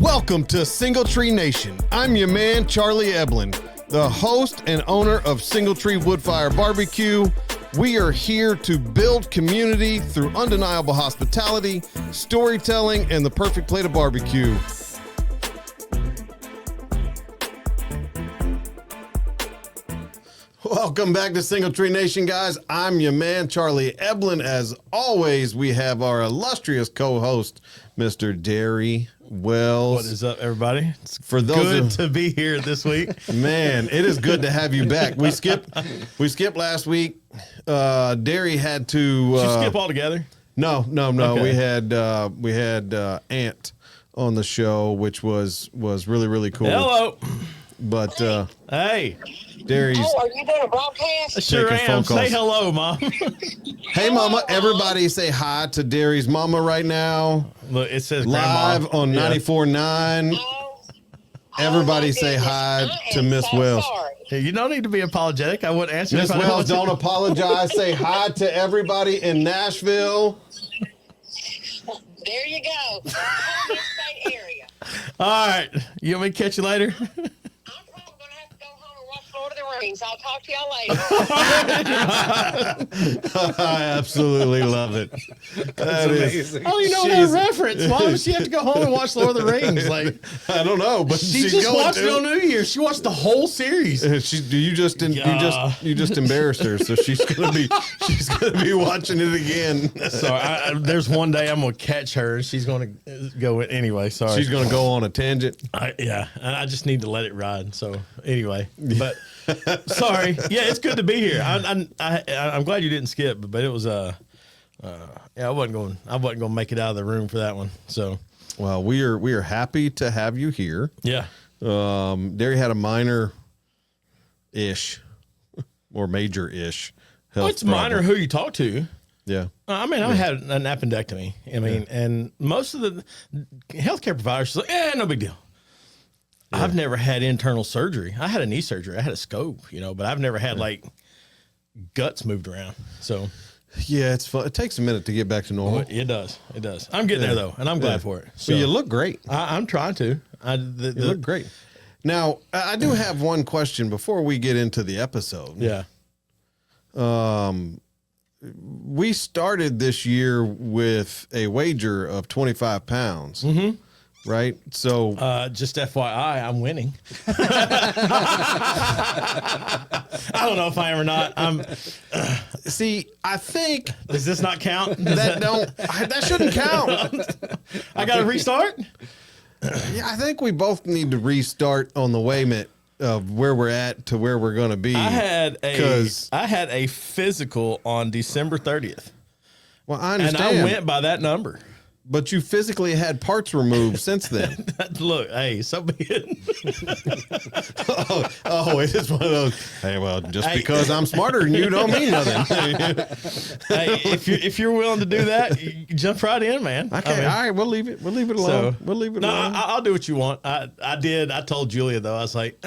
Welcome to Single Tree Nation. I'm your man, Charlie Eblin, the host and owner of Single Tree Woodfire Barbecue. We are here to build community through undeniable hospitality, storytelling, and the perfect plate of barbecue. Welcome back to Single Tree Nation, guys. I'm your man, Charlie Eblin. As always, we have our illustrious co-host, Mr. Derry Wells. What is up, everybody? It's For those good to be here this week. Man, it is good to have you back. We skipped last week. Derry had to. Did you skip altogether? No. Okay. We had Ant on the show, which was really, really cool. Hello. But hey, Derry's. Oh, are you doing a broadcast? I sure Taking am. phone calls. Say hello, Mom. Hey, Mama! Everybody, say hi to Derry's mama right now. Look, it says Live Grandma. on Yeah. 94.9. Everybody my say goodness. hi I to am Miss so Wells. sorry. Hey, you don't need to be apologetic. I wouldn't answer Miss if I didn't Wells, want don't to. apologize. Say hi to everybody in Nashville. There you go. Home state area. All right. You want me to catch you later? I'm probably going to have to go home and watch Lord of the Rings. I'll talk to y'all later. I absolutely love it. That is amazing. Oh, you know that reference. Why would she have to go home and watch Lord of the Rings? Like, I don't know, but she she's just going watched to. it on New Year's. She watched the whole series. You just embarrassed her, so she's gonna be watching it again. So there's one day I'm gonna catch her, and she's gonna go anyway. Sorry, She's gonna go on a tangent. Yeah, and I just need to let it ride. So anyway, but sorry. Yeah, it's good to be here. I'm glad you didn't skip, but it was yeah, I wasn't gonna make it out of the room for that one. So Well, we are happy to have you here. yeah, Derry had a minor-ish or major-ish health it's minor problem. who you talk to. Yeah. I mean, I had an appendectomy. I mean, and most of the healthcare providers are like, no big deal. Yeah. I've never had internal surgery. I had a knee surgery. I had a scope, but I've never had like guts moved around. So Yeah, it's fun. It takes a minute to get back to normal. it does. It does. I'm getting there though, and I'm glad for it. So you look great. I'm trying to. You look great. Now, I do have one question before we get into the episode. Yeah. We started this year with a wager of 25 pounds, right? So Just FYI, I'm winning. I don't know if I am or not. see, I think Does this not count? that shouldn't count. I got to restart. Yeah, I think we both need to restart on the weighment of where we're at to where we're going to be. I had a physical on December 30th, Well, I and understand. I went by that number. But you physically had parts removed since then. Look, hey, so be it. Oh, it is one of those. Hey, well, just because I'm smarter than you don't mean nothing. Hey, if you're willing to do that, you jump right in, man. Okay, I mean, all right, we'll leave it alone. We'll leave it no, alone. I'll do what you want. I did. I told Julia though. I was like,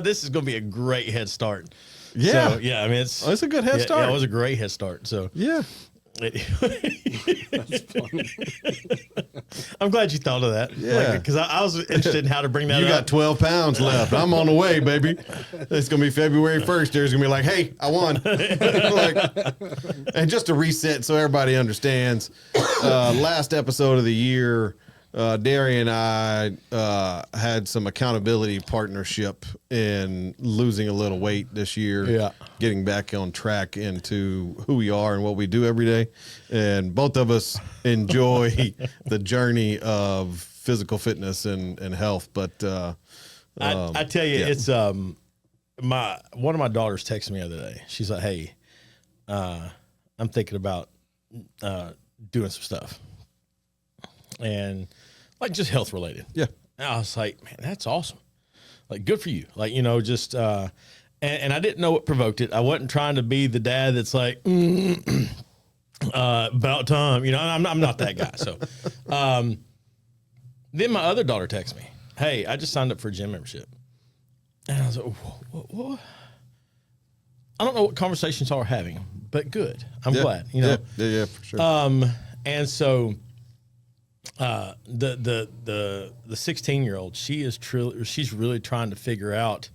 this is going to be a great head start. Yeah. So, yeah. I mean, it's a good head start. Yeah, it was a great head start. So Yeah. I'm glad you thought of that. Yeah. Because I was interested in how to bring that You up. got 12 pounds left. I'm on the way, baby. It's going to be February 1st. There's going to be like, hey, I won. And just to reset so everybody understands, last episode of the year, Derry and I had some accountability partnership in losing a little weight this year. Yeah. Getting back on track into who we are and what we do every day. And both of us enjoy the journey of physical fitness and health. But I tell you, yeah. it's one of my daughters texted me the other day. She's like, hey, I'm thinking about doing some stuff. And like just health related. Yeah. And I was like, man, that's awesome. Like, good for you. Like, just, and I didn't know what provoked it. I wasn't trying to be the dad that's like, about time, I'm not that guy. So, then my other daughter texts me, hey, I just signed up for a gym membership. And I was like, what? I don't know what conversations y'all are having, but good. I'm glad, Yeah, for sure. and so The 16-year-old, she's really trying to figure out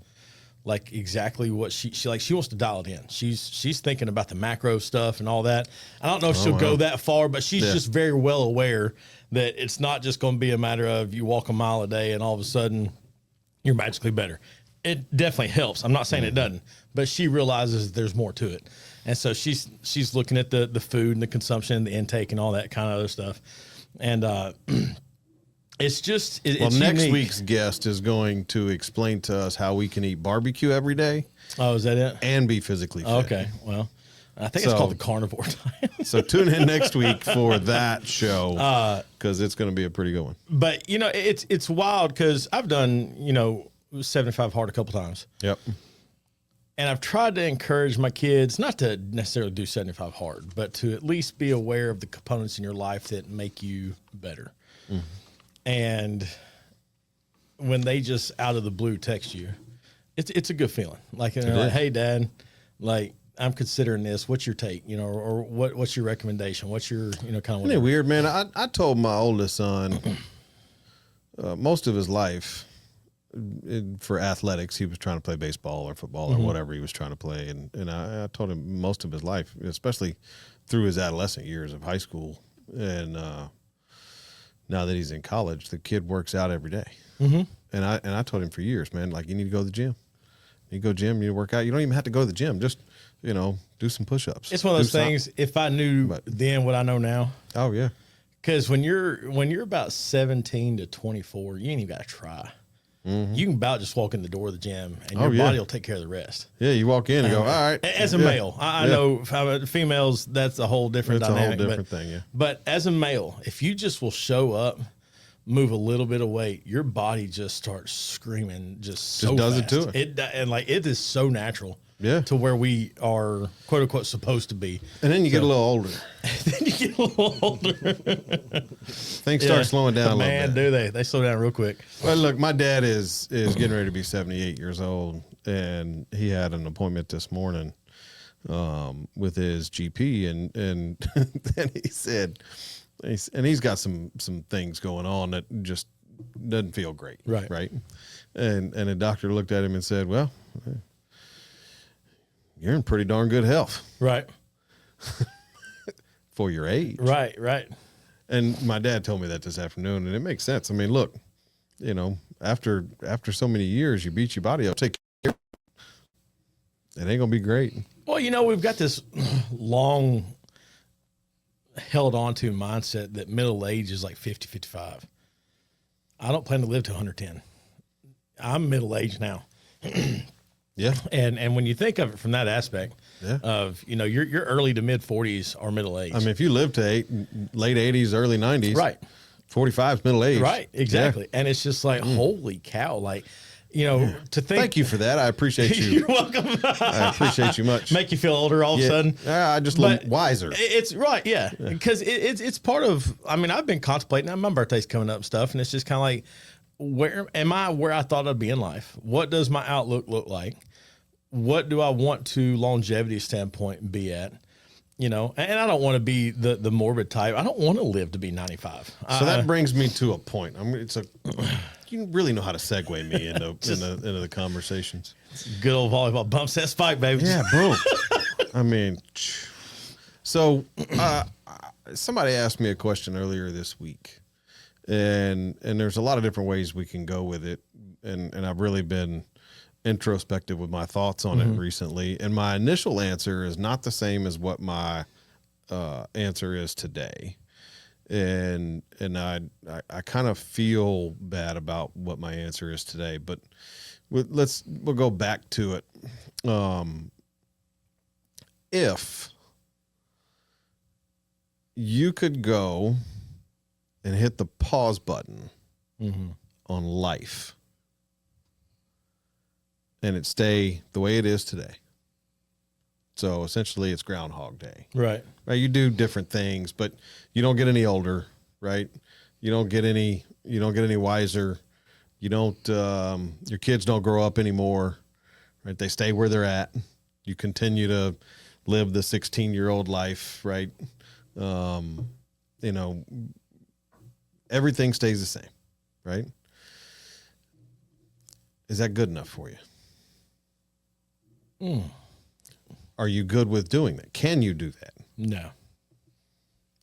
like exactly what she wants to dial it in. She's thinking about the macro stuff and all that. I don't know if she'll go that far, but she's just very well aware that it's not just going to be a matter of you walk a mile a day and all of a sudden you're magically better. It definitely helps. I'm not saying it doesn't, but she realizes there's more to it. And so she's looking at the food and the consumption, the intake and all that kind of other stuff. And it's just it's next unique. week's guest is going to explain to us how we can eat barbecue every day. Oh, is that it? And be physically fit. Okay. Well, I think it's called the carnivore diet. So tune in next week for that show because it's going to be a pretty good one. But it's wild because I've done 75 hard a couple times. Yep. And I've tried to encourage my kids not to necessarily do 75 hard, but to at least be aware of the components in your life that make you better. Mm-hmm. And when they just out of the blue text you, it's a good feeling. Like, they're like, hey, Dad, like, I'm considering this. What's your take? Or what's your recommendation? What's your, kind of whatever. Isn't it weird, man? I told my oldest son most of his life for athletics, he was trying to play baseball or football or whatever he was trying to play. And I told him most of his life, especially through his adolescent years of high school. And now that he's in college, the kid works out every day. Mm-hmm. And I told him for years, man, like, you need to go to the gym. You go to the gym, you work out. You don't even have to go to the gym. Just, do some push-ups. It's one of those things, if I knew then what I know now. Oh, yeah. Because when you're about 17 to 24, you ain't even got to try. Mm-hmm. You can about just walk in the door of the gym and your body will take care of the rest. Yeah, you walk in and go, all right. As a male, I know females, that's a whole different dynamic. It's a whole different thing, yeah. But as a male, if you just will show up, move a little bit of weight, your body just starts screaming just does fast. It to it. And like, it is so natural. Yeah. To where we are, quote unquote, supposed to be. And then you get a little older. Then you get a little older. Things start slowing down a little bit. Man, do they? They slow down real quick. Well, look, my dad is getting ready to be 78 years old, and he had an appointment this morning with his GP, and then he said, and he's got some things going on that just doesn't feel great. Right. And the doctor looked at him and said, well, you're in pretty darn good health. Right. For your age. Right. And my dad told me that this afternoon, and it makes sense. I mean, look, after so many years, you beat your body up. Take care. It ain't going to be great. Well, we've got this long held on to mindset that middle age is like 50, 55. I don't plan to live to 110. I'm middle aged now. Yeah. And when you think of it from that aspect of, your early to mid 40s are middle age. I mean, if you live to late 80s, early 90s, right. 45 is middle age. Right. Exactly. Yeah. And it's just like, holy cow. Like, to think. Thank you for that. I appreciate you. You're welcome. I appreciate you much. Make you feel older all of a sudden. I just look wiser. It's right. Yeah. Because it's part of, I've been contemplating, my birthday's coming up and stuff. And it's just kind of like, where am I where I thought I'd be in life? What does my outlook look like? What do I want to longevity standpoint be at? And I don't want to be the morbid type. I don't want to live to be 95. So that brings me to a point. You really know how to segue me into the conversations. Good old volleyball bump set spike, baby. Yeah, boom. I mean, so somebody asked me a question earlier this week, and there's a lot of different ways we can go with it, and I've really been introspective with my thoughts on it recently, and my initial answer is not the same as what my answer is today, and I kind of feel bad about what my answer is today, but we'll go back to it. If you could go and hit the pause button on life, and it stay the way it is today. So essentially it's Groundhog Day. Right. You do different things, but you don't get any older, right? You don't get any wiser. You don't, your kids don't grow up anymore, right? They stay where they're at. You continue to live the 16-year-old life, right? everything stays the same, right? Is that good enough for you? Are you good with doing that? Can you do that? No.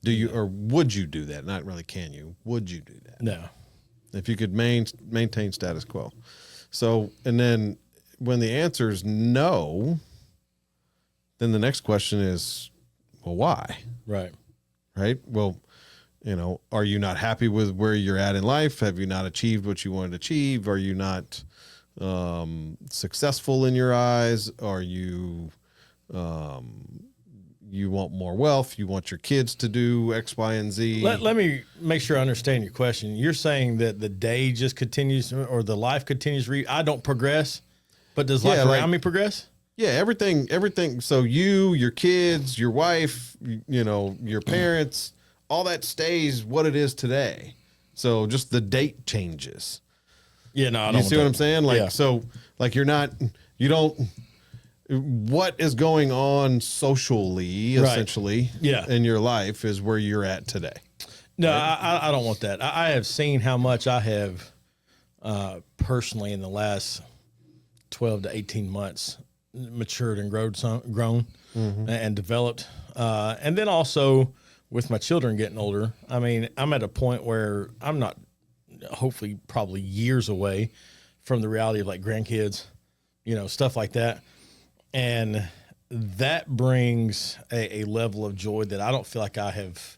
Do you, or would you do that? Not really can you. Would you do that? No. If you could maintain status quo. So, and then when the answer is no, then the next question is, well, why? Right. Right? Well, are you not happy with where you're at in life? Have you not achieved what you wanted to achieve? Are you not successful in your eyes? Are you, you want more wealth? You want your kids to do X, Y, and Z? Let me make sure I understand your question. You're saying that the day just continues, or the life continues. I don't progress, but does life around me progress? Yeah, everything. So you, your kids, your wife, your parents, all that stays what it is today. So just the date changes. Yeah, no, I don't. You see what I'm saying? Like, what is going on socially, essentially, in your life is where you're at today. No, right? I don't want that. I have seen how much I have personally in the last 12 to 18 months matured and grown and developed. And then also with my children getting older, I mean, I'm at a point where I'm not, hopefully probably years away from the reality of like grandkids, stuff like that. And that brings a level of joy that I don't feel like I have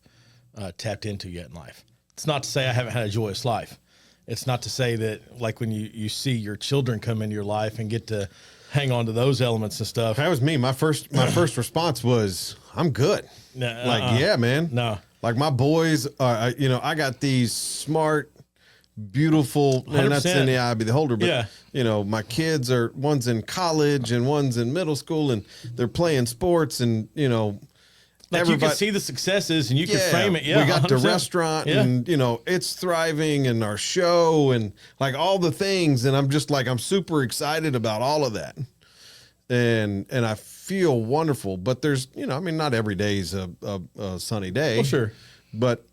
tapped into yet in life. It's not to say I haven't had a joyous life. It's not to say that, like, when you see your children come into your life and get to hang on to those elements and stuff. That was me. My first response was, I'm good. Yeah, man. No. Like, my boys are, I got these smart, beautiful, and that's in the eye of the beholder, but my kids one's in college and one's in middle school, and they're playing sports, and like, you can see the successes and you can frame it. Yeah, we got 100%. the restaurant, and it's thriving, and our show, and like all the things, and I'm just like, I'm super excited about all of that, and I feel wonderful. But there's not every day's a sunny day. Well, sure, but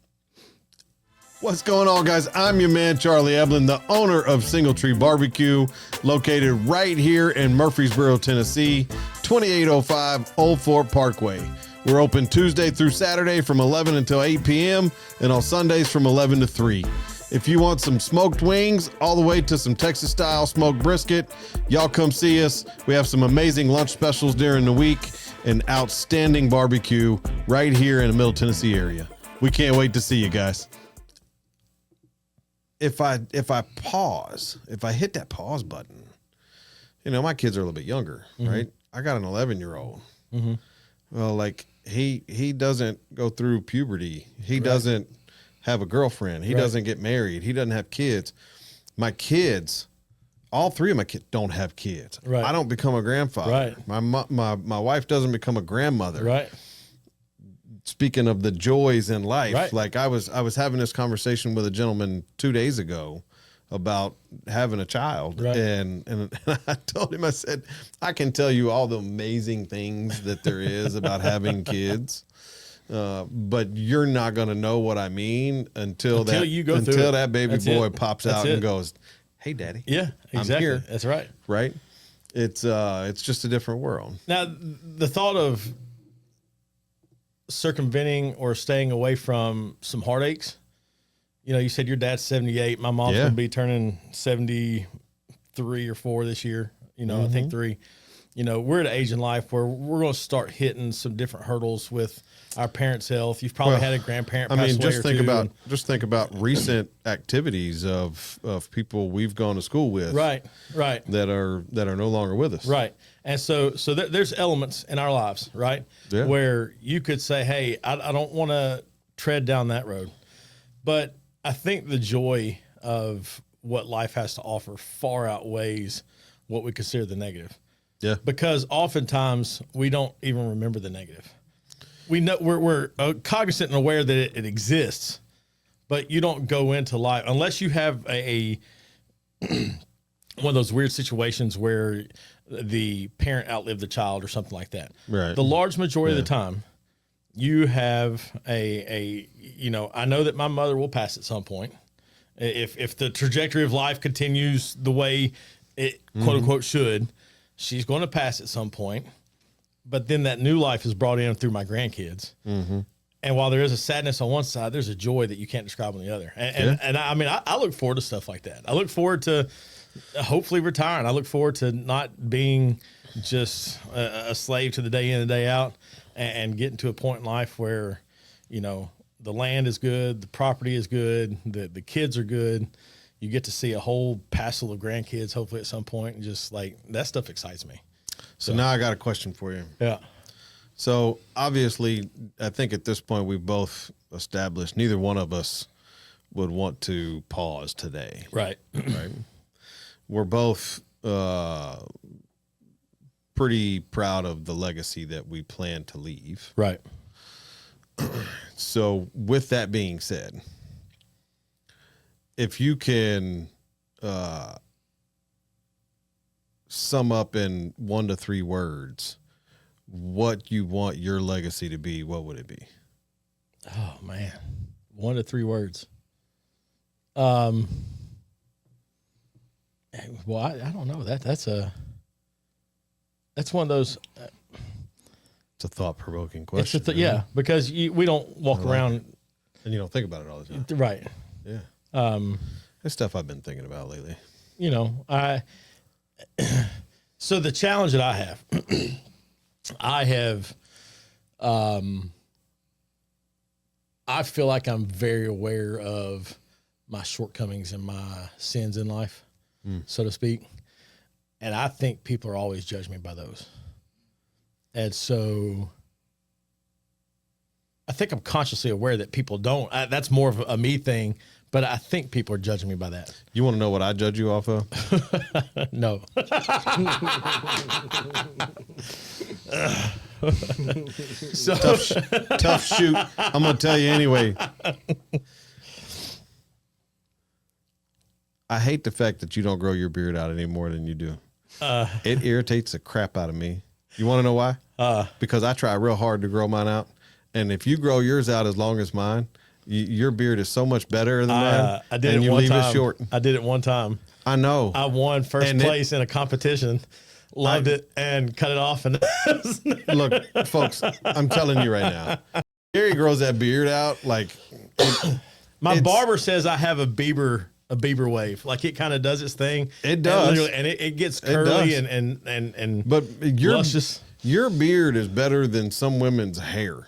what's going on, guys? I'm your man, Charlie Eblin, the owner of Single Tree Barbecue, located right here in Murfreesboro, Tennessee, 2805 Old Fort Parkway. We're open Tuesday through Saturday from 11 until 8 p.m. and on Sundays from 11 to 3. If you want some smoked wings all the way to some Texas-style smoked brisket, y'all come see us. We have some amazing lunch specials during the week and outstanding barbecue right here in the Middle Tennessee area. We can't wait to see you guys. If I hit that pause button, my kids are a little bit younger, right? I got an 11-year-old. Well, like, he doesn't go through puberty. He doesn't have a girlfriend. He doesn't get married. He doesn't have kids. My kids, all three of my kids don't have kids. Right. I don't become a grandfather. Right. My wife doesn't become a grandmother. Right. Speaking of the joys in life, right. like I was having this conversation with a gentleman 2 days ago about having a child. Right. And I told him, I said, I can tell you all the amazing things that there is about having kids. But you're not going to know what I mean until that baby boy pops out and goes, "Hey, Daddy." Yeah, exactly. I'm here. That's right. Right. It's just a different world. Now, the thought of circumventing or staying away from some heartaches. You said your dad's 78. My mom's going to be turning 73 or 4 this year. I think 3. We're at an age in life where we're going to start hitting some different hurdles with our parents' health. You've probably had a grandparent pass away just think about recent activities of people we've gone to school with. Right. That are no longer with us. Right. And so there's elements in our lives, right? Yeah. Where you could say, hey, I don't want to tread down that road. But I think the joy of what life has to offer far outweighs what we consider the negative. Yeah. Because oftentimes we don't even remember the negative. We know we're cognizant and aware that it exists, but you don't go into life unless you have a one of those weird situations where the parent outlived the child or something like that. Right. The large majority of the time, you have I know that my mother will pass at some point. If the trajectory of life continues the way it quote unquote should, she's going to pass at some point. But then that new life is brought in through my grandkids. Mm-hmm. And while there is a sadness on one side, there's a joy that you can't describe on the other. And I look forward to stuff like that. I look forward to hopefully retiring. I look forward to not being just a slave to the day in and day out, and getting to a point in life where, the land is good, the property is good, the kids are good. You get to see a whole passel of grandkids, hopefully at some point, and just like that stuff excites me. So now I got a question for you. Yeah. So obviously, I think at this point we've both established neither one of us would want to pause today. Right. Right. We're both pretty proud of the legacy that we plan to leave. Right. So with that being said, if you can sum up in 1 to 3 words what you want your legacy to be, what would it be? Oh man, 1 to 3 words. Well, I don't know. That's one of those. It's a thought-provoking question. Yeah, because we don't walk around and you don't think about it all the time. Right. Yeah. That's stuff I've been thinking about lately. So the challenge that I feel like I'm very aware of my shortcomings and my sins in life, so to speak. And I think people are always judging me by those. And so I think I'm consciously aware that people don't. That's more of a me thing, but I think people are judging me by that. You want to know what I judge you off of? No. So Tough shoot. I'm going to tell you anyway. I hate the fact that you don't grow your beard out any more than you do. It irritates the crap out of me. You want to know why? Because I try real hard to grow mine out. And if you grow yours out as long as mine, your beard is so much better than mine. I did and it you one leave time. it short. I did it one time. I know. I won first place in a competition. Loved it and cut it off. And look, folks, I'm telling you right now, Derry grows that beard out like my barber says I have a Bieber wave. Like it kind of does its thing. It does, and it gets curly and but luscious. Your beard is better than some women's hair.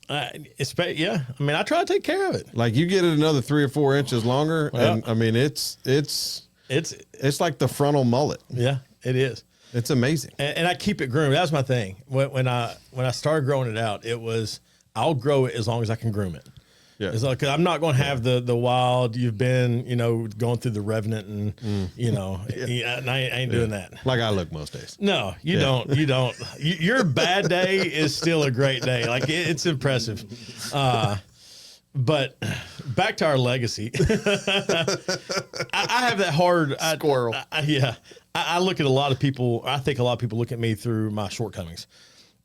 Yeah. I mean, I try to take care of it. Like you get it another 3 or 4 inches longer, and I mean it's like the frontal mullet. Yeah, it is. It's amazing. And I keep it groomed. That was my thing. When I started growing it out, it was I'll grow it as long as I can groom it. Yeah. It's like I'm not going to have the wild. You've been going through the Revenant and and I ain't doing that. Like I look most days. No, you don't. You don't. Your bad day is still a great day. Like it's impressive. But back to our legacy. I have that hard Squirrel. I look at a lot of people. I think a lot of people look at me through my shortcomings.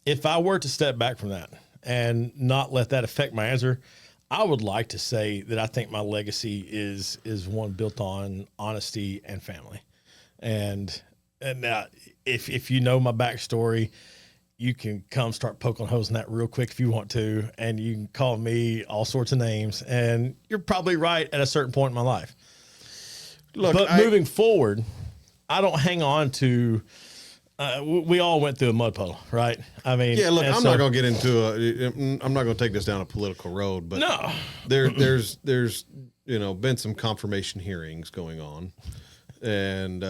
If I were to step back from that and not let that affect my answer, I would like to say that I think my legacy is one built on honesty and family. And now, if you know my backstory, you can come start poking holes in that real quick if you want to, and you can call me all sorts of names, and you're probably right at a certain point in my life. Look, but moving forward, I don't hang on to. We all went through a mud puddle, right? I mean, yeah. Look, I'm not going to get into I'm not going to take this down a political road, but no, there's been some confirmation hearings going on, and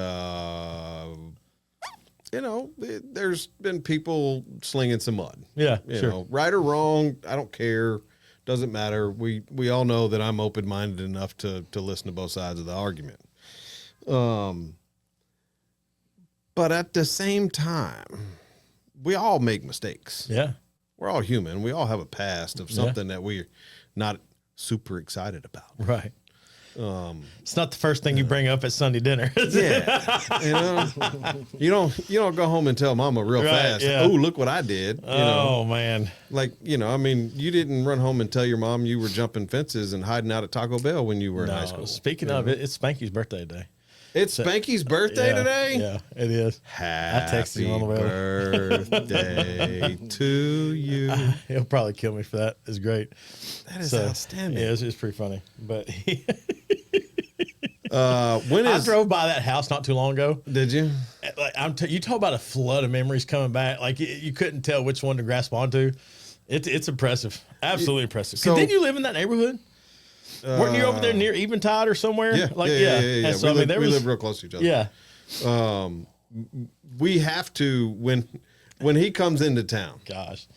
there's been people slinging some mud. Yeah, Right or wrong, I don't care. Doesn't matter. We all know that I'm open-minded enough to listen to both sides of the argument. But at the same time, we all make mistakes. Yeah. We're all human. We all have a past of something that we're not super excited about. Right. It's not the first thing you bring up at Sunday dinner. Yeah, you don't go home and tell mama real fast. Yeah. Oh, look what I did. Man, Like you didn't run home and tell your mom you were jumping fences and hiding out at Taco Bell when you were in high school. Speaking of it, it's Spanky's birthday today. It's Spanky's birthday today. Yeah, it is. Happy texted him on the way. birthday to you. He'll probably kill me for that. It's great. That is outstanding. Yeah, it's pretty funny. But I drove by that house not too long ago. Did you? Like you talk about a flood of memories coming back. Like you couldn't tell which one to grasp onto. It's impressive. Absolutely impressive. So, did you live in that neighborhood? Weren't you over there near Eventide or somewhere? Yeah, yeah. So, we live real close to each other. Yeah. We have to when he comes into town. Gosh.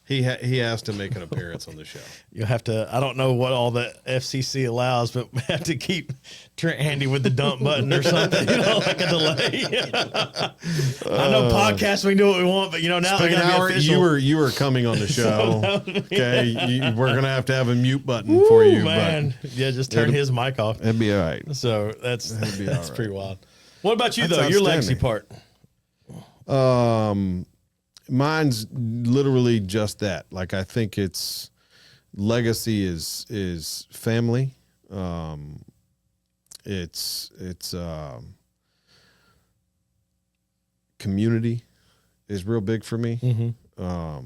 He has to make an appearance on the show. You'll have to. I don't know what all the FCC allows, but we have to keep Trent handy with the dump button or something. Like a delay. I know podcasts we can do what we want, but now they're gonna be official. You were coming on the show. Okay, we're gonna have to have a mute button for you, man. Yeah, just turn his mic off. That'd be all right. So that's right. pretty wild. What about you That's though? Your legacy part. Mine's literally just that. Like I think it's legacy is family. It's community is real big for me. Mm-hmm.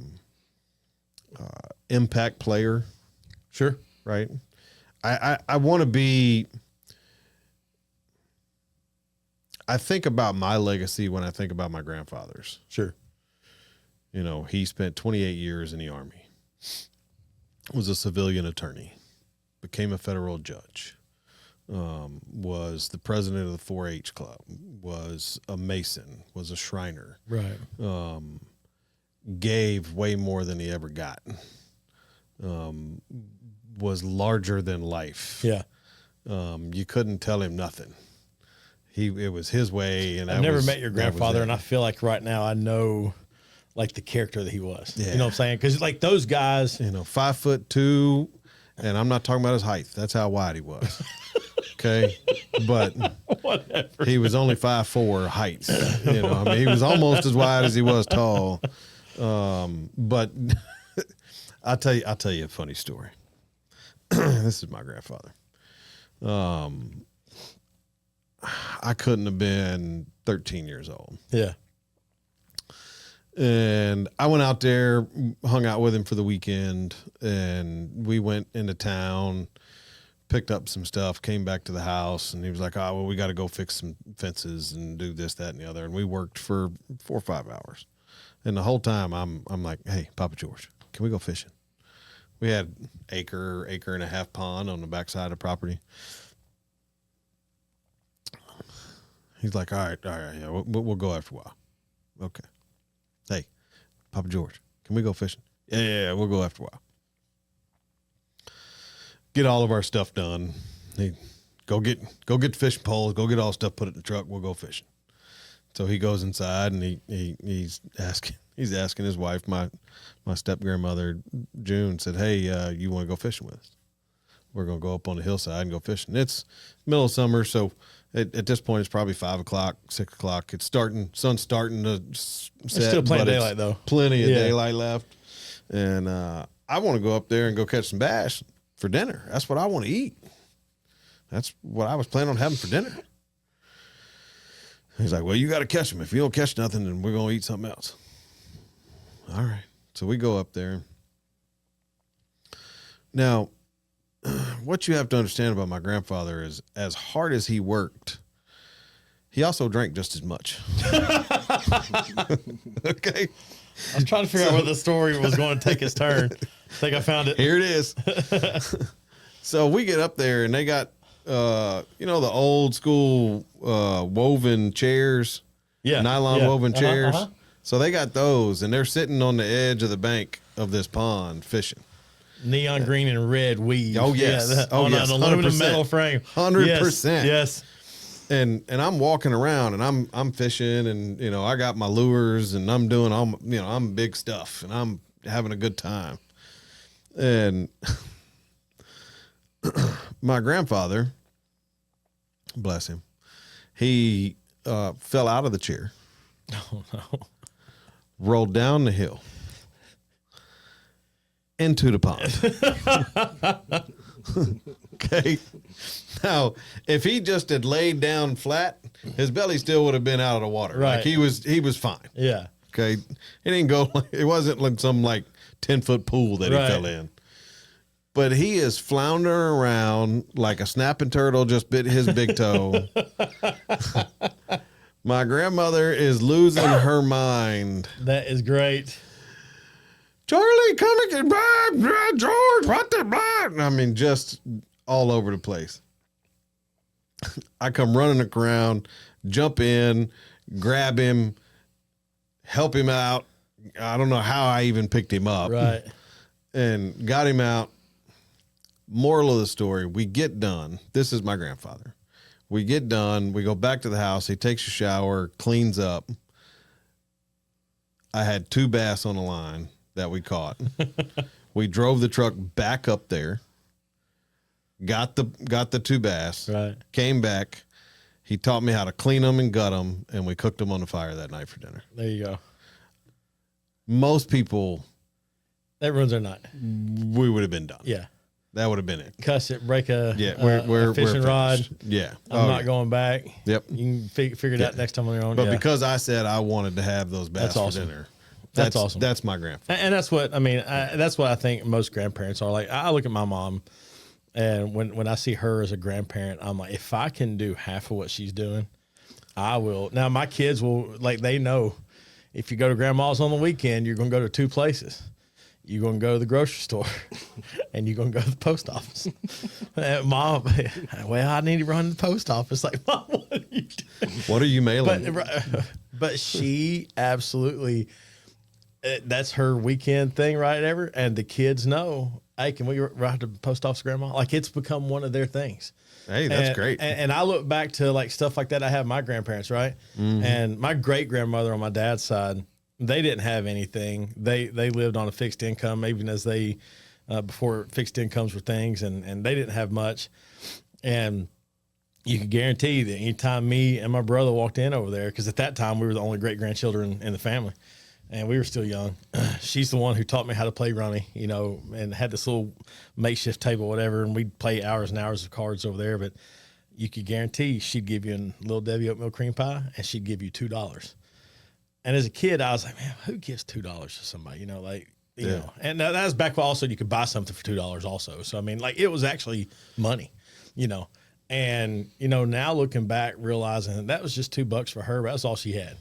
Impact player. Sure. Right. I want to be. I think about my legacy when I think about my grandfather's. Sure. He spent 28 years in the Army, was a civilian attorney, became a federal judge, was the president of the 4-H club, was a Mason, was a Shriner. Right. Gave way more than he ever got. Was larger than life. Yeah. You couldn't tell him nothing. It was his way. And I've never met your grandfather, and I feel like right now I know like the character that he was. Yeah. You know what I'm saying? Because like those guys, 5'2", and I'm not talking about his height. That's how wide he was. Okay, but whatever. He was only 5'4" height. He was almost as wide as he was tall. But I'll tell you a funny story. This is my grandfather. I couldn't have been 13 years old. Yeah. And I went out there, hung out with him for the weekend, and we went into town, picked up some stuff, came back to the house, and he was like, "Oh, well, we got to go fix some fences and do this, that, and the other." And we worked for 4 or 5 hours. And the whole time I'm like, "Hey, Papa George, can we go fishing?" We had acre and a half pond on the backside of the property. He's like, all right, yeah, we'll go after a while. Okay. Hey, Papa George, can we go fishing? Yeah, we'll go after a while. Get all of our stuff done. Hey, go get the fishing poles, go get all the stuff, put it in the truck, we'll go fishing. So he goes inside and he's asking his wife, my step grandmother June, said, "Hey, you want to go fishing with us? We're gonna go up on the hillside and go fishing." It's middle of summer, so at this point it's probably 5 o'clock, 6 o'clock. It's sun's starting to set. It's still plenty of daylight though. Plenty of daylight left, and I want to go up there and go catch some bass for dinner. That's what I want to eat. That's what I was planning on having for dinner. He's like, "Well, you got to catch them. If you don't catch nothing, then we're going to eat something else." All right. So we go up there. Now, what you have to understand about my grandfather is as hard as he worked, he also drank just as much. Okay. I'm trying to figure out where the story was going to take its turn. I think I found it. Here it is. So we get up there and they got, the old school woven chairs, nylon woven chairs. So they got those and they're sitting on the edge of the bank of this pond fishing. Neon green and red weave. Oh, yes. Yeah, on an aluminum metal frame. 100%. Yes. And I'm walking around and I'm fishing and, I got my lures and I'm doing all, I'm big stuff and I'm having a good time. And my grandfather bless him. He fell out of the chair. Oh, no. Rolled down the hill into the pond. Okay. Now, if he just had laid down flat, his belly still would have been out of the water. Right. Like he was fine. Yeah. Okay. It didn't go, it wasn't like some 10-foot pool that he fell in. But he is floundering around like a snapping turtle just bit his big toe. My grandmother is losing her mind. That is great. Charlie, come and get George, what the blah? I mean, just all over the place. I come running around, jump in, grab him, help him out. I don't know how I even picked him up. Right. And got him out. Moral of the story, we get done. This is my grandfather. We get done. We go back to the house. He takes a shower, cleans up. I had 2 bass on the line that we caught. We drove the truck back up there. Got the 2 bass. Right. Came back. He taught me how to clean them and gut them, and we cooked them on the fire that night for dinner. There you go. Most people, That ruins their night. we would have been done. Yeah. That would have been it. Cuss it, break a We're fishing rod. finished. Yeah. I'm not going back. Yep. You can figure it out next time on your own. But because I said I wanted to have those bass That's awesome. for dinner, That's awesome. That's my grandfather. And that's what I mean. That's what I think most grandparents are like. I look at my mom, and when I see her as a grandparent, I'm like, if I can do half of what she's doing, I will. Now my kids will, like, they know if you go to grandma's on the weekend, you're going to go to 2 places. You're going to go to the grocery store and you're going to go to the post office. Mom, well, I need to run to the post office. Like, Mom, what are you doing? What are you mailing? But she absolutely, that's her weekend thing, right? And the kids know, hey, can we ride to the post office, Grandma? Like, it's become one of their things. Hey, that's great. And I look back to like stuff like that. I have my grandparents, right? Mm-hmm. And my great grandmother on my dad's side, they didn't have anything. They lived on a fixed income, even as they before fixed incomes were things, and they didn't have much. And you can guarantee that anytime me and my brother walked in over there, because at that time we were the only great grandchildren in the family, and we were still young. She's the one who taught me how to play rummy, and had this little makeshift table, whatever, and we'd play hours and hours of cards over there. But you could guarantee she'd give you a Little Debbie oatmeal cream pie, and she'd give you $2. And as a kid, I was like, man, who gives $2 to somebody? You know, and that was back when also you could buy something for $2 also. So, I mean, like, it was actually money, and, now looking back, realizing that was just $2 for her. But that's all she had.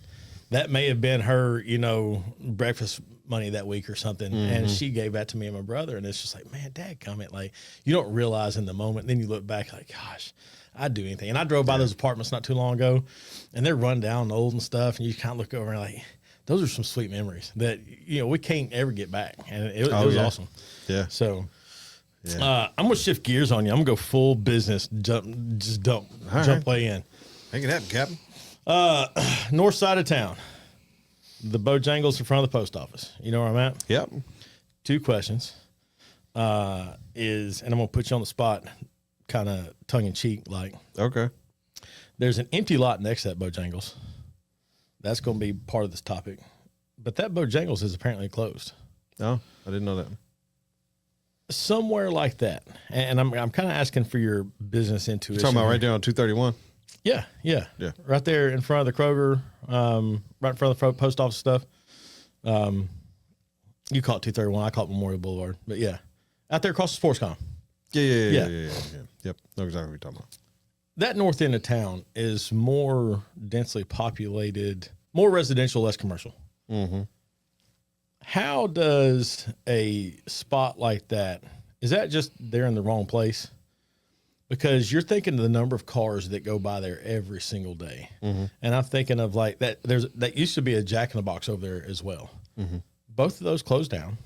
That may have been her, breakfast money that week or something. Mm-hmm. And she gave that to me and my brother. And it's just like, man, dadgummit. Like, you don't realize in the moment. Then you look back like, gosh, I'd do anything. And I drove by those apartments not too long ago, and they're run down and old and stuff. And you kind of look over and like, those are some sweet memories that, we can't ever get back. And it was awesome. Yeah. So I'm going to shift gears on you. I'm going to go full business, jump way in. Make it happen, Captain. North side of town, the Bojangles in front of the post office. You know where I'm at? Yep. 2 questions and I'm going to put you on the spot, kind of tongue in cheek, like, okay, there's an empty lot next to that Bojangles. That's going to be part of this topic, but that Bojangles is apparently closed. Oh, I didn't know that. Somewhere like that. And I'm kind of asking for your business intuition. You're talking about right there on 231. Yeah. Right there in front of the Kroger, right in front of the post office stuff. You call it 231. I call it Memorial Boulevard. But yeah, out there across the sports com. Yeah. Yep. Know exactly what you're talking about. That north end of town is more densely populated, more residential, less commercial. Mm-hmm. How does a spot like that, is that just they're in the wrong place? Because you're thinking of the number of cars that go by there every single day. Mm-hmm. And I'm thinking of like that, that used to be a Jack in the Box over there as well. Mm-hmm. Both of those closed down,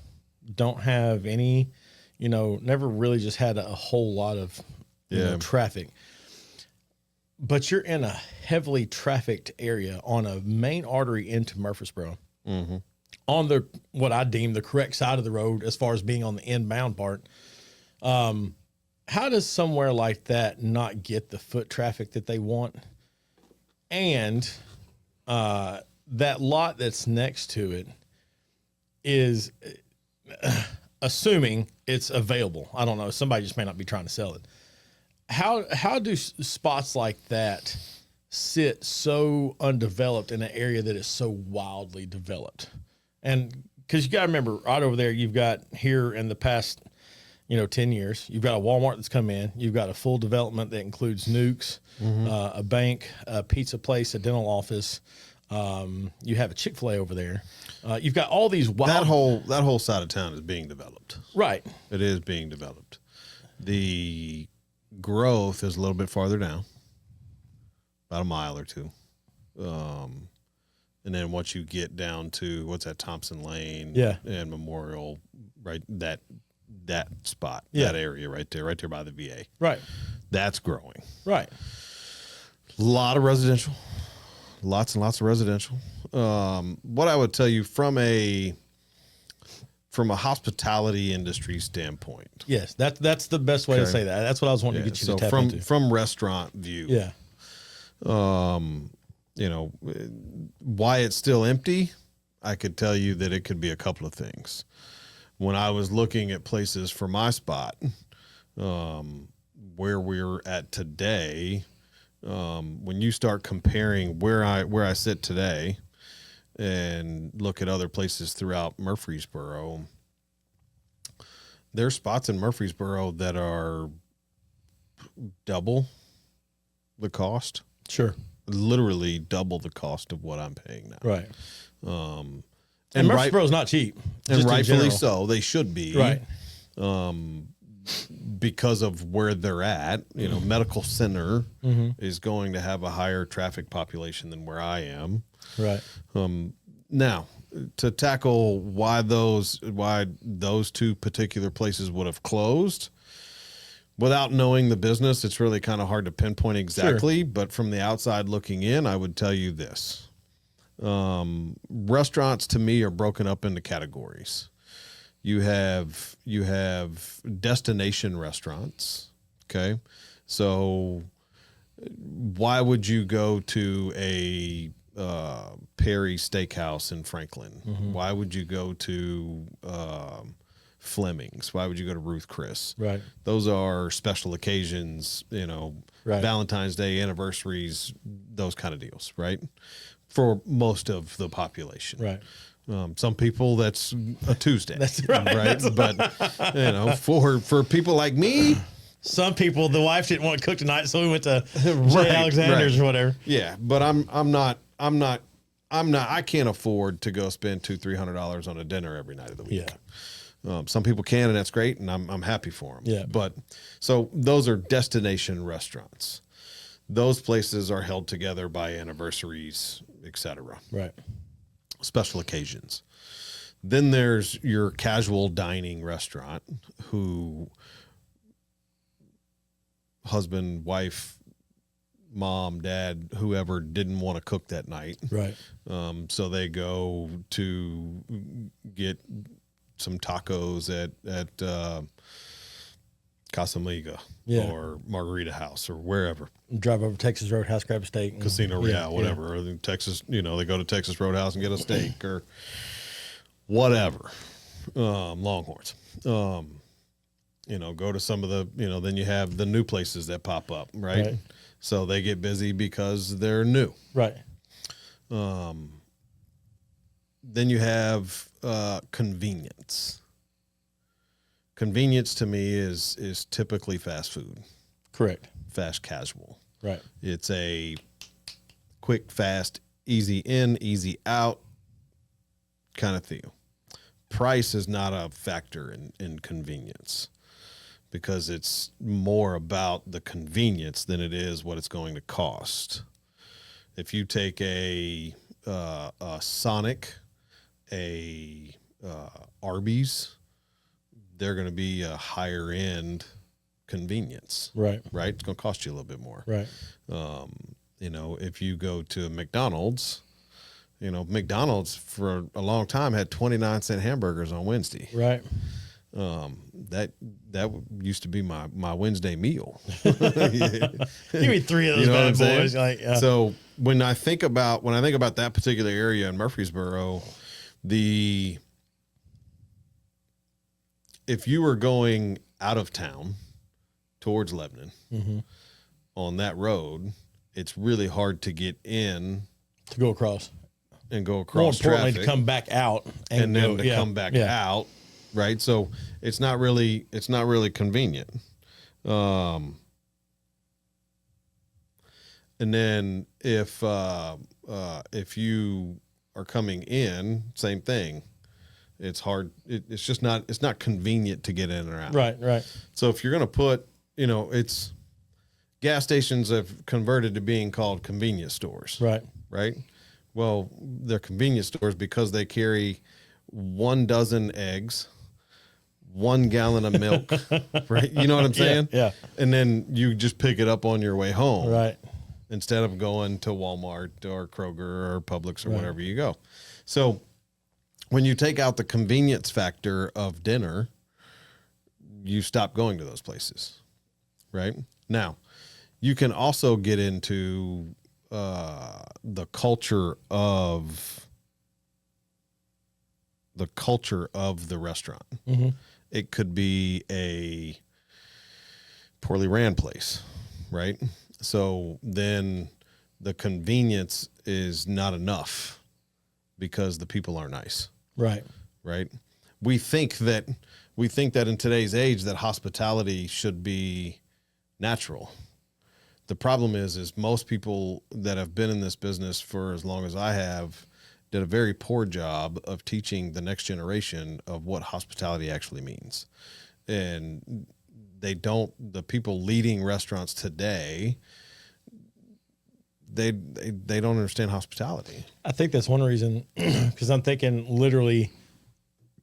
don't have any, never really just had a whole lot of traffic. But you're in a heavily trafficked area on a main artery into Murfreesboro. Mm-hmm. On what I deem the correct side of the road as far as being on the inbound part. how does somewhere like that not get the foot traffic that they want? And that lot that's next to it is assuming it's available. I don't know. Somebody just may not be trying to sell it. How do spots like that sit so undeveloped in an area that is so wildly developed? And because you got to remember, right over there, you've got here in the past, 10 years, you've got a Walmart that's come in. You've got a full development that includes nukes, a bank, a pizza place, a dental office. You have a Chick-fil-A over there. You've got all these wild... That whole side of town is being developed. Right. It is being developed. The growth is a little bit farther down, about a mile or two. And then once you get down to, what's that, Thompson Lane and Memorial, right, that spot, that area right there by the VA. Right. That's growing. Right. A lot of residential. Lots and lots of residential. What I would tell you from a hospitality industry standpoint. Yes, that's the best way to say that. That's what I was wanting to get you to tap into. From restaurant view. Yeah. Why it's still empty, I could tell you that it could be a couple of things. When I was looking at places for my spot, where we're at today, when you start comparing where I sit today and look at other places throughout Murfreesboro, there's spots in Murfreesboro that are double the cost. Sure. Literally double the cost of what I'm paying now. Right. And Murfreesboro's not cheap. And rightfully so. They should be. Right. Because of where they're at, medical center is going to have a higher traffic population than where I am. Right. Now, to tackle why those two particular places would have closed, without knowing the business, it's really kind of hard to pinpoint exactly. Sure. But from the outside looking in, I would tell you this. Restaurants to me are broken up into categories. You have destination restaurants. Okay. So why would you go to a Perry Steakhouse in Franklin? Why would you go to Fleming's? Why would you go to Ruth Chris? Right. Those are special occasions, right. Valentine's Day, anniversaries, those kind of deals, right? For most of the population. Right. Some people that's a Tuesday. That's right. But for people like me, some people, the wife didn't want to cook tonight, so we went to J. Alexander's or whatever. Yeah, but I'm not. I can't afford to go spend $200-300 on a dinner every night of the week. Yeah. Some people can, and that's great, and I'm happy for them. Yeah. But so those are destination restaurants. Those places are held together by anniversaries, etc. Right. Special occasions. Then there's your casual dining restaurant who husband, wife, mom, dad, whoever didn't want to cook that night. Right. So they go to get some tacos at Casamiga or Margarita House or wherever. Drive over to Texas Roadhouse, grab a steak. Casino Real, whatever. Or Texas, they go to Texas Roadhouse and get a steak or whatever. Longhorns. Go to some of the, then you have the new places that pop up, right? So they get busy because they're new. Right. Then you have convenience. Convenience to me is typically fast food. Correct. Fast casual. Right. It's a quick, fast, easy in, easy out kind of deal. Price is not a factor in convenience because it's more about the convenience than it is what it's going to cost. If you take a Sonic, a Arby's, they're going to be a higher end convenience. Right. It's going to cost you a little bit more. Right. If you go to McDonald's, McDonald's for a long time had 29-cent hamburgers on Wednesday. Right. That used to be my Wednesday meal. Give me 3 of those bad boys. Like, yeah. So when I think about that particular area in Murfreesboro, if you were going out of town towards Lebanon on that road, it's really hard to get in to go across and go More across importantly, traffic to come back out and then go, to come back out. Right. So it's not really convenient. And then if you are coming in, same thing. It's hard. It's not convenient to get in or out. Right. So if you're going to put, it's gas stations have converted to being called convenience stores. Right. Well, they're convenience stores because they carry 1 dozen eggs, 1 gallon of milk, right? You know what I'm saying? Yeah. And then you just pick it up on your way home. Right. Instead of going to Walmart or Kroger or Publix or wherever you go. So when you take out the convenience factor of dinner, you stop going to those places, right? Now, you can also get into the culture of the restaurant. It could be a poorly ran place, right? So then the convenience is not enough because the people are nice. Right. We think that in today's age that hospitality should be natural. The problem is most people that have been in this business for as long as I have did a very poor job of teaching the next generation of what hospitality actually means. And the people leading restaurants today, they don't understand hospitality. I think that's one reason, because I'm thinking literally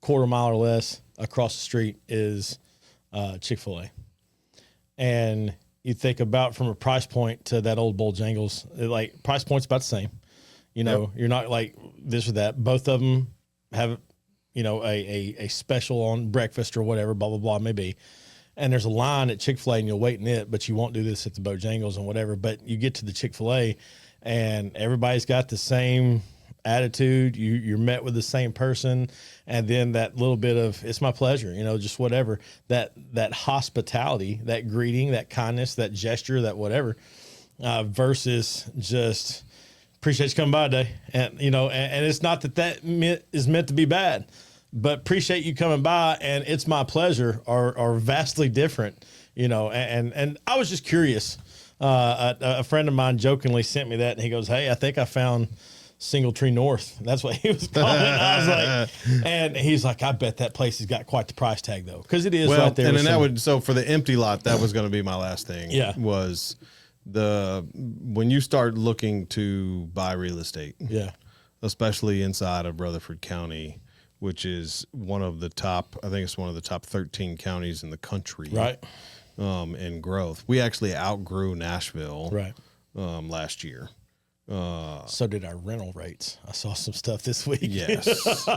quarter mile or less across the street is Chick-fil-A. And you think about from a price point to that old Bojangles, like price point's about the same. You're not like this or that. Both of them have, a special on breakfast or whatever, blah, blah, blah, maybe. And there's a line at Chick-fil-A and you'll wait in it, but you won't do this at the Bojangles and whatever. But you get to the Chick-fil-A and everybody's got the same attitude. You're met with the same person. And then that little bit of, it's my pleasure, just whatever, that hospitality, that greeting, that kindness, that gesture, that whatever, versus just appreciate you coming by today. And, and it's not that is meant to be bad, but appreciate you coming by and it's my pleasure are vastly different, and I was just curious. A friend of mine jokingly sent me that and he goes, "Hey, I think I found Single Tree North." That's what he was calling it. I was like, and he's like, "I bet that place has got quite the price tag though." Cause it is right there. And then so for the empty lot, that was going to be my last thing. Yeah. Was when you start looking to buy real estate, especially inside of Rutherford County, which is one of the top 13 counties in the country, right? In growth. We actually outgrew Nashville, right? Last year. So did our rental rates. I saw some stuff this week. Yes.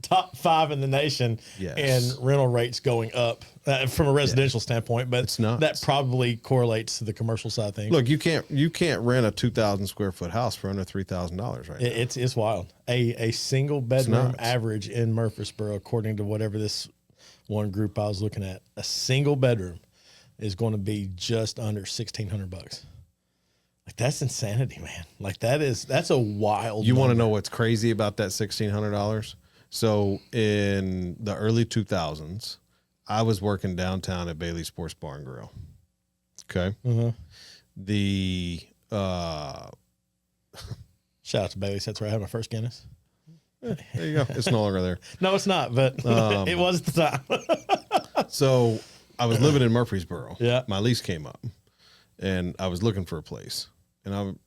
Top 5 in the nation. Yes. And rental rates going up from a residential standpoint, but it's nuts. That probably correlates to the commercial side of things. Look, you can't rent a 2,000 square foot house for under $3,000 right now. It's wild. A single bedroom average in Murfreesboro, according to whatever this one group I was looking at, a single bedroom is going to be just under $1,600. Like that's insanity, man. Like that's a wild. You want to know what's crazy about that $1,600? So in the early 2000s, I was working downtown at Bailey Sports Bar and Grill. Okay. The shout out to Bailey's. That's where I had my first Guinness. There you go. It's no longer there. No, it's not, but it was at the time. So I was living in Murfreesboro. Yeah. My lease came up and I was looking for a place. And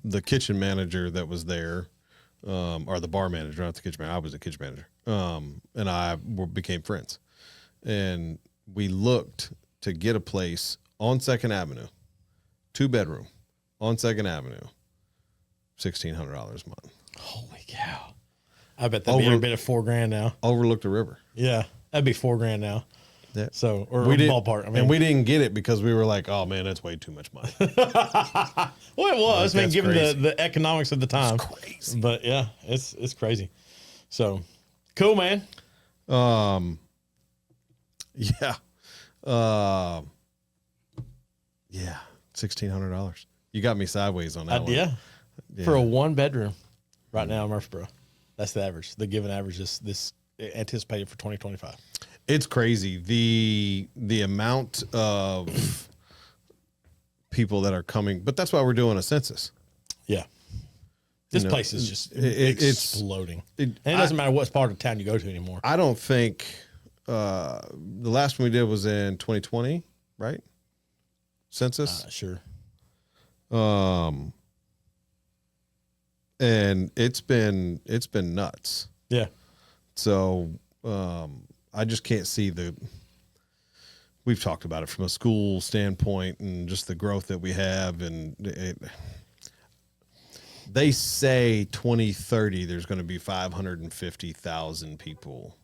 the kitchen manager that was there, or the bar manager, not the kitchen manager, I was the kitchen manager. And I became friends. And we looked to get a place on 2nd Avenue, 2-bedroom on 2nd Avenue, $1,600 a month. Holy cow. I bet that'd be every bit of $4,000 now. Overlooked the river. Yeah. That'd be $4,000 now. Yeah. So, or we didn't, ballpark. I mean, and we didn't get it because we were like, oh man, that's way too much money. well, it was. I mean, That's given crazy. the economics of the time. It's crazy. But yeah, it's crazy. So cool, man. Yeah. Yeah. $1,600. You got me sideways on that one. Yeah. For a 1-bedroom right now in Murfreesboro. That's the average. The given average is this anticipated for 2025. It's crazy. The amount of people that are coming, but that's why we're doing a census. Yeah. This place is just exploding. And it doesn't matter what part of town you go to anymore. I don't think the last one we did was in 2020, right? Census. Sure. And it's been nuts. Yeah. So I just can't see we've talked about it from a school standpoint and just the growth that we have. And they say 2030, there's going to be 550,000 people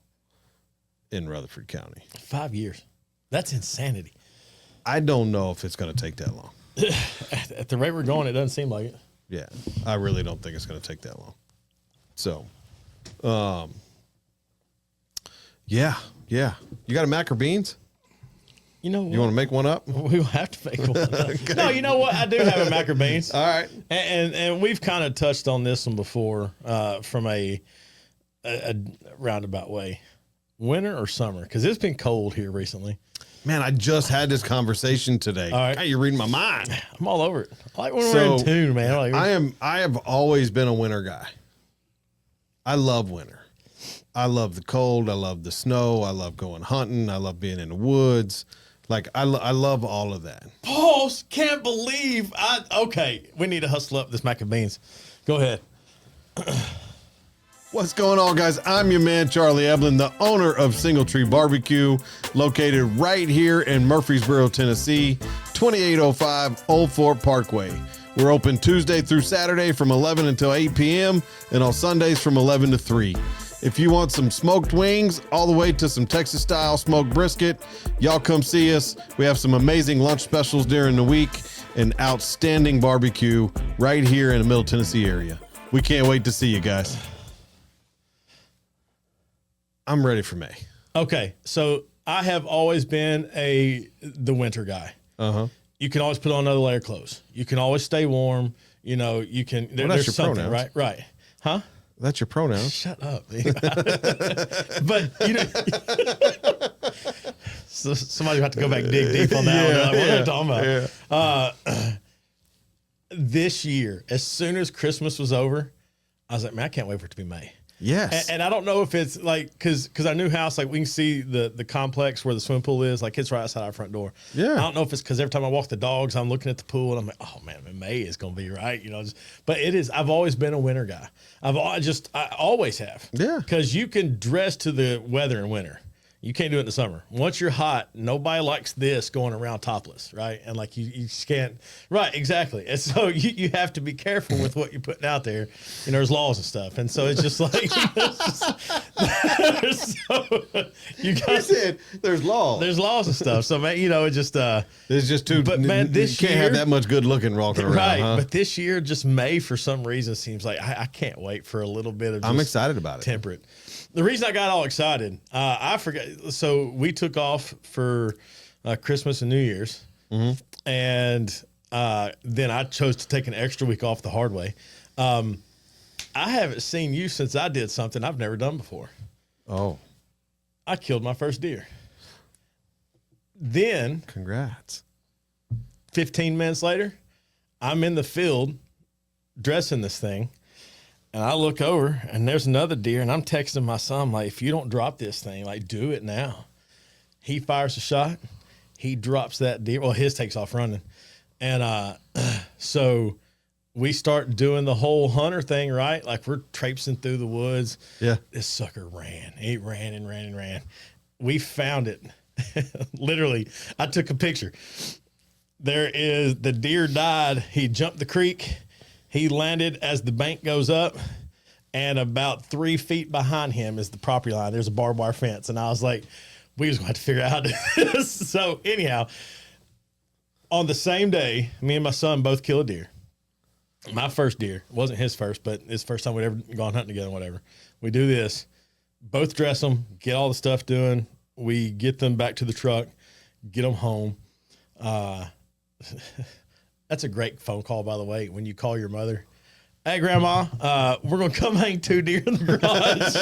in Rutherford County. 5 years. That's insanity. I don't know if it's going to take that long. At the rate we're going, it doesn't seem like it. Yeah. I really don't think it's going to take that long. So, yeah. You got a mac or beans? You know what? You want to make one up? We will have to make one. Okay. No, you know what? I do have a mac or beans. All right. And we've kind of touched on this one before from a roundabout way. Winter or summer? Because it's been cold here recently. Man, I just had this conversation today. All right. God, you're reading my mind. I'm all over it. I like when we're in tune, man. I have always been a winter guy. I love winter. I love the cold. I love the snow. I love going hunting. I love being in the woods. Like I love all of that. Pause. Can't believe okay. We need to hustle up this mac and beans. Go ahead. What's going on, guys? I'm your man, Charlie Eblin, the owner of Single Tree Barbecue, located right here in Murfreesboro, Tennessee, 2805 Old Fort Parkway. We're open Tuesday through Saturday from 11 until 8 p.m. and on Sundays from 11 to 3. If you want some smoked wings all the way to some Texas-style smoked brisket, y'all come see us. We have some amazing lunch specials during the week and outstanding barbecue right here in the Middle Tennessee area. We can't wait to see you guys. I'm ready for May. Okay, so I have always been the winter guy. Uh-huh. You can always put on another layer of clothes. You can always stay warm. You know, you can. There's something, pronouns. right? Huh? That's your pronoun. Shut up. But you know, so somebody have to go back and dig deep on that one. Like, what are they talking about? This year, as soon as Christmas was over, I was like, man, I can't wait for it to be May. Yes. And I don't know if it's like, cause our new house, like we can see the complex where the swimming pool is, like it's right outside our front door. Yeah. I don't know if it's cause every time I walk the dogs, I'm looking at the pool and I'm like, oh man, May is going to be right. You know, but it is, I've always been a winter guy. I always have. Yeah. Cause you can dress to the weather in winter. You can't do it in the summer. Once you're hot, nobody likes this going around topless, right? And like you just can't, right? Exactly. And so you have to be careful with what you're putting out there. And there's laws and stuff. And so it's just like, you guys said there's laws. There's laws and stuff. So man, you know, it just There's just too. But man, this you can't year, have that much good looking walking around, right? huh? But this year, just May for some reason seems like I can't wait for a little bit of. I'm excited about it. Temperate. The reason I got all excited, I forgot. So we took off for Christmas and New Year's, and then I chose to take an extra week off the hard way. I haven't seen you since I did something I've never done before. Oh, I killed my first deer. Then, congrats. 15 minutes later, I'm in the field dressing this thing. And I look over and there's another deer and I'm texting my son, like, if you don't drop this thing, like, do it now. He fires a shot. He drops that deer. Well, his takes off running. And so we start doing the whole hunter thing, right? Like we're traipsing through the woods. Yeah. This sucker ran. He ran and ran and ran. We found it. Literally, I took a picture. The deer died. He jumped the creek. He landed as the bank goes up, and about 3 feet behind him is the property line. There's a barbed wire fence. And I was like, we just going to have to figure out how to do this. So anyhow, on the same day, me and my son both kill a deer. My first deer. It wasn't his first, but it's the first time we'd ever gone hunting together, whatever. We do this, both dress them, get all the stuff doing. We get them back to the truck, get them home. That's a great phone call, by the way, when you call your mother. Hey, Grandma, we're going to come hang 2 deer in the garage.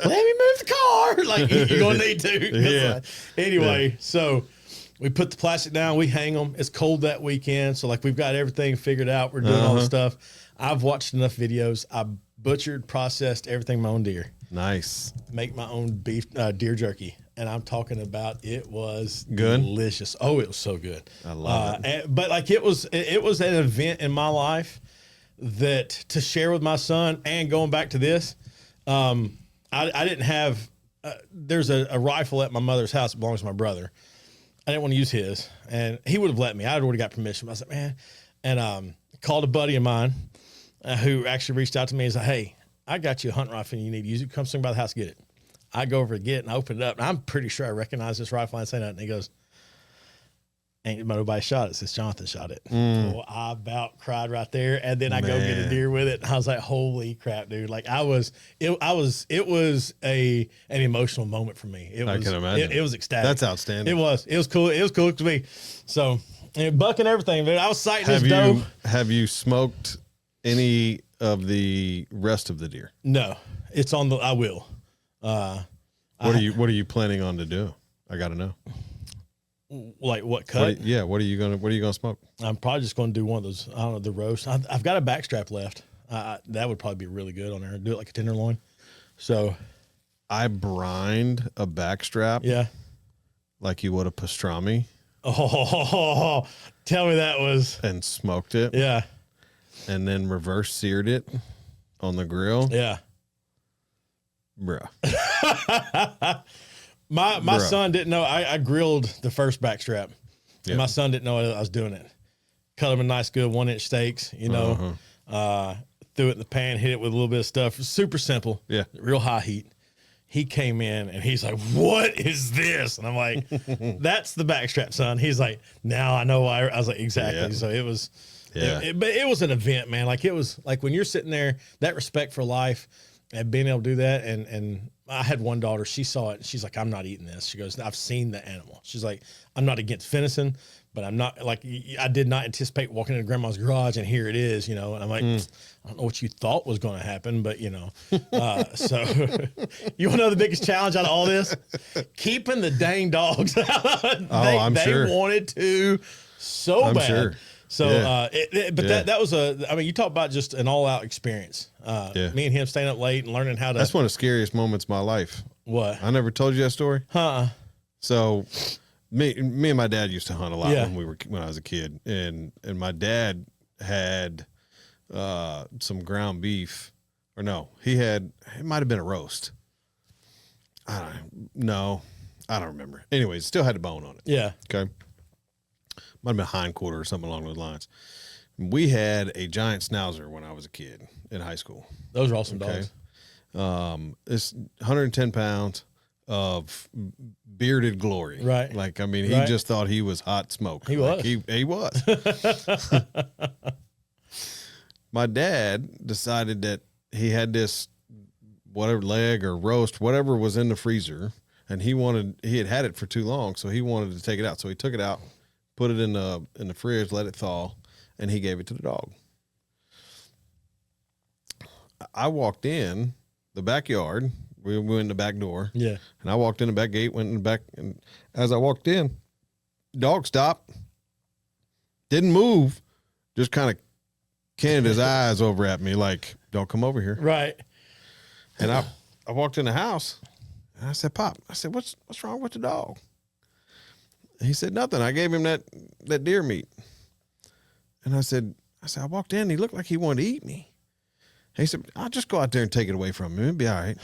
Let me move the car. Like, you're going to need to. Yeah. Anyway, so we put the plastic down. We hang them. It's cold that weekend. So, like, we've got everything figured out. We're doing all the stuff. I've watched enough videos. I butchered, processed everything my own deer. Nice. Make my own beef deer jerky. And I'm talking about it was good, delicious. Oh, it was so good. I love it. But like it was an event in my life that to share with my son. And going back to this, I didn't have. There's a rifle at my mother's house that belongs to my brother. I didn't want to use his, and he would have let me. I'd already got permission. I was like, man, and called a buddy of mine who actually reached out to me. He's like, hey, I got you a hunt rifle and you need to use it. Come swing by the house, get it. I go over to get it and I open it up. And I'm pretty sure I recognize this rifle. I say nothing. He goes, ain't nobody shot it since Jonathan shot it. Well, I about cried right there. And then I go get a deer with it. And I was like, holy crap, dude. Like it was an emotional moment for me. I can imagine. It was ecstatic. That's outstanding. It was cool. It was cool to me. So buck and everything, dude. I was sighting this doe. Have you smoked any of the rest of the deer? No, it's on I will. What are you planning on to do? I got to know. Like what cut? What are you gonna smoke? I'm probably just going to do one of those. I don't know, the roast. I've got a backstrap left. That would probably be really good on there. Do it like a tenderloin. So I brined a backstrap. Yeah. Like you would a pastrami. Oh, tell me that was. And smoked it. Yeah. And then reverse seared it on the grill. Yeah. Bruh. My son didn't know. I grilled the first backstrap. Yep. My son didn't know I was doing it. Cut him in nice, good 1-inch steaks, threw it in the pan, hit it with a little bit of stuff. Super simple. Yeah. Real high heat. He came in and he's like, what is this? And I'm like, that's the backstrap, son. He's like, now I know why. I was like, exactly. Yeah. So it was, but it was an event, man. Like it was like when you're sitting there, that respect for life and being able to do that. And I had one daughter, she saw it and she's like, I'm not eating this. She goes, I've seen the animal. She's like, I'm not against venison, but I'm not like, I did not anticipate walking into grandma's garage and here it is, and I'm like, I don't know what you thought was going to happen, but so you want to know the biggest challenge out of all this? Keeping the dang dogs out. They wanted to so bad. Sure. So, that was you talk about just an all out experience. Me and him staying up late and learning how to. That's one of the scariest moments of my life. What? I never told you that story. Huh? So, me and my dad used to hunt a lot when I was a kid, and my dad had some ground beef, or no, it might have been a roast. I don't remember. Anyways, still had a bone on it. Yeah. Okay. Might have been hind quarter or something along those lines. We had a giant schnauzer when I was a kid in high school. Those are awesome dogs. It's 110 pounds of bearded glory. Right. Like, I mean, he just thought he was hot smoke. He was. He was. My dad decided that he had this whatever leg or roast, whatever was in the freezer, and he had it for too long, so he wanted to take it out. So he took it out, put it in the fridge, let it thaw, and he gave it to the dog. I walked in the backyard. We went in the back door. Yeah. And I walked in the back gate, went in the back, and as I walked in, dog stopped, didn't move, just kind of canted his eyes over at me like, don't come over here. Right. And I walked in the house, and I said, Pop, what's wrong with the dog? He said, nothing. I gave him that deer meat. And I said, I walked in, he looked like he wanted to eat me. He said, I'll just go out there and take it away from him. It'll be all right.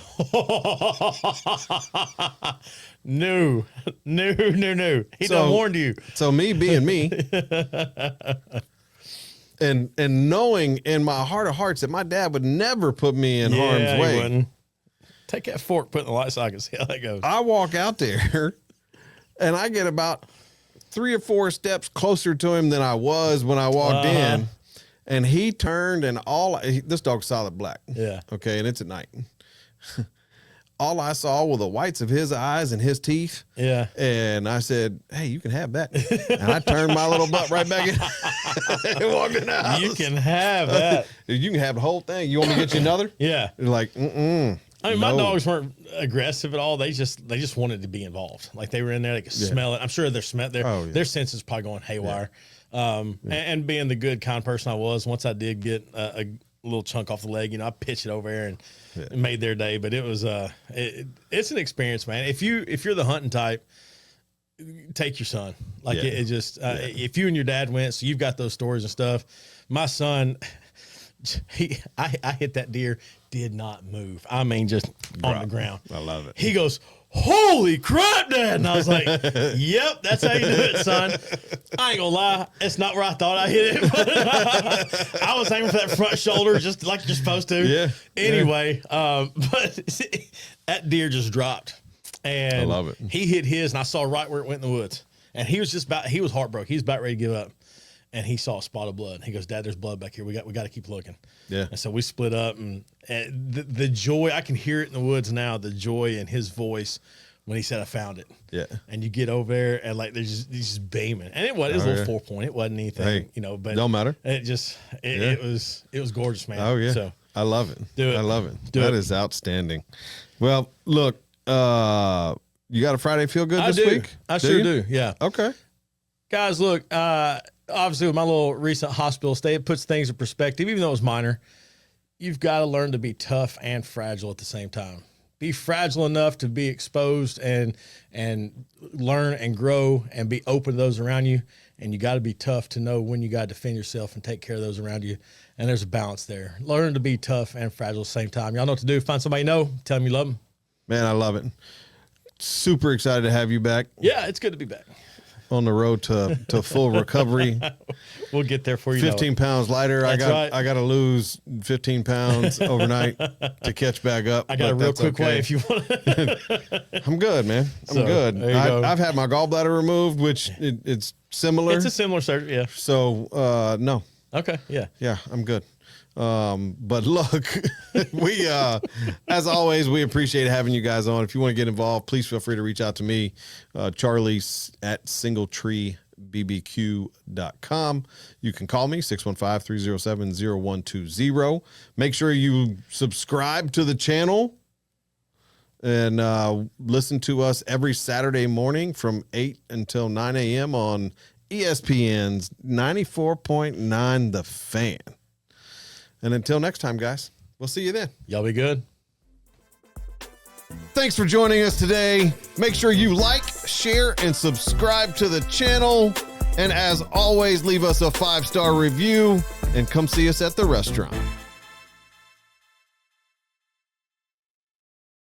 No. He done warned you. So me being me, And knowing in my heart of hearts that my dad would never put me in harm's he way. wouldn't. Take that fork, put it in the light socket, see how that goes. I walk out there and I get about 3 or 4 steps closer to him than I was when I walked in. And he turned and this dog's solid black. Yeah. Okay. And it's at night. All I saw were the whites of his eyes and his teeth. Yeah. And I said, hey, you can have that. And I turned my little butt right back in and walked in the house. You can have that. You can have the whole thing. You want me to get you another? Yeah. You're like, mm-mm. I mean, my dogs weren't aggressive at all. They just wanted to be involved. Like they were in there, they could smell it. I'm sure their senses probably going haywire. And being the good, kind person I was, once I did get a little chunk off the leg, I pitched it over there and made their day. But it was it's an experience, man. If you're the hunting type, take your son. Like if you and your dad went, so you've got those stories and stuff. My son, I hit that deer, did not move. I mean, just on the ground. I love it. He goes, holy crap, Dad. And I was like, yep, that's how you do it, son. I ain't gonna lie, it's not where I thought I hit it. But I was aiming for that front shoulder just like you're supposed to. Yeah. Anyway, but that deer just dropped. And I love it. He hit his, and I saw right where it went in the woods. And he was heartbroken. He was about ready to give up. And he saw a spot of blood. He goes, Dad, there's blood back here. We got to keep looking. Yeah. And so we split up, and the joy, I can hear it in the woods now, the joy in his voice when he said, I found it. Yeah. And you get over there and like, he's just beaming. And it was a little 4-point. It wasn't anything, but don't matter. It was gorgeous, man. Oh yeah. So I love it. Do it. I love it. That is outstanding. Well, look, you got a Friday Feel Good this week? I sure do. Yeah. Okay. Guys, look, obviously with my little recent hospital stay, it puts things in perspective, even though it was minor. You've got to learn to be tough and fragile at the same time. Be fragile enough to be exposed and learn and grow and be open to those around you. And you got to be tough to know when you got to defend yourself and take care of those around you. And there's a balance there. Learn to be tough and fragile at the same time. Y'all know what to do. Find somebody you know. Tell them you love them. Man, I love it. Super excited to have you back. Yeah, it's good to be back. On the road to full recovery. We'll get there for you. 15 pomes lighter. That's right. I got to lose 15 pounds overnight to catch back up. I got a real quick way if you want. I'm good, man. I'm good. I've had my gallbladder removed, which it's similar. It's a similar surgery, yeah. So no. Okay, yeah. Yeah, I'm good. But look, we, as always, we appreciate having you guys on. If you want to get involved, please feel free to reach out to me, Charlie at singletreebbq.com. You can call me 615-307-0120. Make sure you subscribe to the channel and, listen to us every Saturday morning from 8 until 9 a.m. on ESPN's 94.9 The Fan. And until next time, guys, we'll see you then. Y'all be good. Thanks for joining us today. Make sure you like, share, and subscribe to the channel. And as always, leave us a 5-star review and come see us at the restaurant.